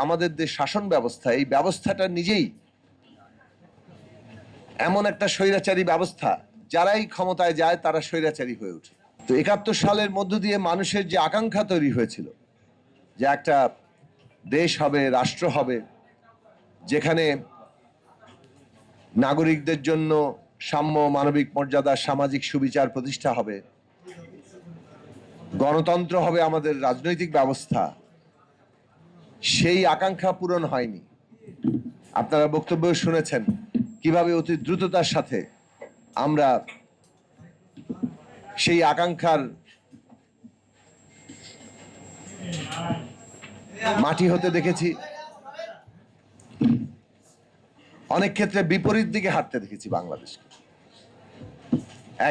আমাদের যে শাসন ব্যবস্থা, এই ব্যবস্থাটা নিজেই এমন একটা স্বৈরাচারী ব্যবস্থা, যারাই ক্ষমতায় যায় তারা স্বৈরাচারী হয়ে ওঠে। তো ৭১ সালের মধ্য দিয়ে মানুষের যে আকাঙ্ক্ষা তৈরি হয়েছিল যে একটা দেশ হবে, রাষ্ট্র হবে, যেখানে নাগরিকদের জন্য সাম্য, মানবিক মর্যাদা, সামাজিক সুবিচার প্রতিষ্ঠা হবে, গণতন্ত্র হবে আমাদের রাজনৈতিক ব্যবস্থা, সেই আকাঙ্ক্ষা পূরণ হয়নি। আপনারা বক্তব্য শুনেছেন কিভাবে অতি দ্রুততার সাথে আমরা সেই আকাঙ্ক্ষার মাটি হতে দেখেছি, অনেক ক্ষেত্রে বিপরীত দিকে হাঁটতে দেখেছি বাংলাদেশকে।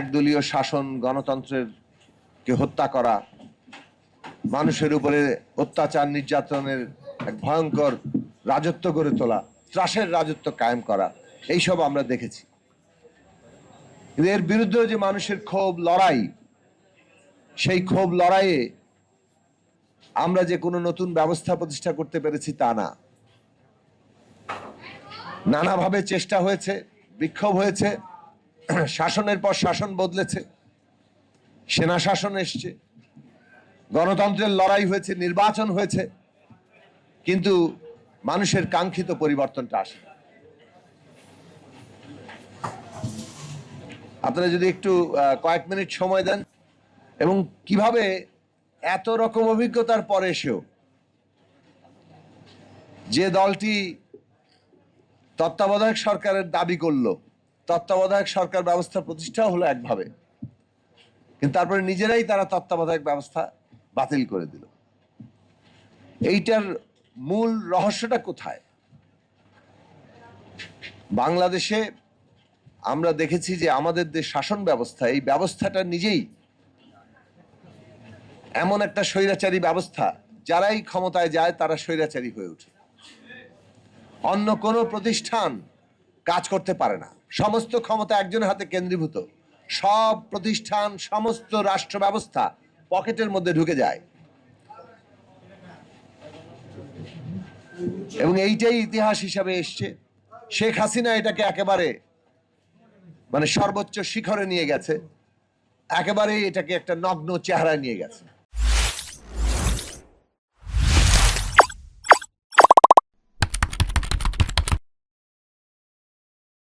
একদলীয় শাসন, গণতন্ত্রের কে হত্যা করা, মানুষের উপরে অত্যাচার নির্যাতনের এক ভয়ঙ্কর রাজত্ব গড়ে তোলা, ত্রাসের রাজত্ব কায়েম করা, এইসব আমরা দেখেছি। এর বিরুদ্ধে যে মানুষের ক্ষোভ, লড়াই, সেই ক্ষোভ লড়াইয়ে আমরা যে কোনো নতুন ব্যবস্থা প্রতিষ্ঠা করতে পেরেছি তা না। নানাভাবে চেষ্টা হয়েছে, বিক্ষোভ হয়েছে, শাসনের পর শাসন বদলেছে, সেনা শাসন এসছে, গণতন্ত্রের লড়াই হয়েছে, নির্বাচন হয়েছে, কিন্তু মানুষের কাঙ্ক্ষিত পরিবর্তনটা আসে। আপনারা যদি একটু কয়েক মিনিট সময় দেন, এবং কিভাবে এত রকম অভিজ্ঞতার পরে এসেও যে দলটি তত্ত্বাবধায়ক সরকারের দাবি করলো, তত্ত্বাবধায়ক সরকার ব্যবস্থা প্রতিষ্ঠা হলো একভাবে, কিন্তু তারপরে নিজেরাই তারা তত্ত্বাবধায়ক ব্যবস্থা বাতিল করে দিল। এইটার মূল রহস্যটা কোথায়? বাংলাদেশে আমরা দেখেছি যে আমাদের যে শাসন ব্যবস্থা, এই ব্যবস্থাটা নিজেই এমন একটা স্বৈরাচারী ব্যবস্থা, যারাই ক্ষমতায় যায় তারা স্বৈরাচারী হয়ে ওঠে। অন্য কোনো প্রতিষ্ঠান কাজ করতে পারে না, সমস্ত ক্ষমতা একজনের হাতে কেন্দ্রীভূত, সব প্রতিষ্ঠান, সমস্ত রাষ্ট্র ব্যবস্থা পকেটের মধ্যে ঢুকে যায়। এবং এইটাই ইতিহাস হিসাবে এসছে। শেখ হাসিনা এটাকে একেবারে সর্বোচ্চ শিখরে নিয়ে গেছে, একেবারে এটাকে একটা নগ্ন চেহারা নিয়ে গেছে।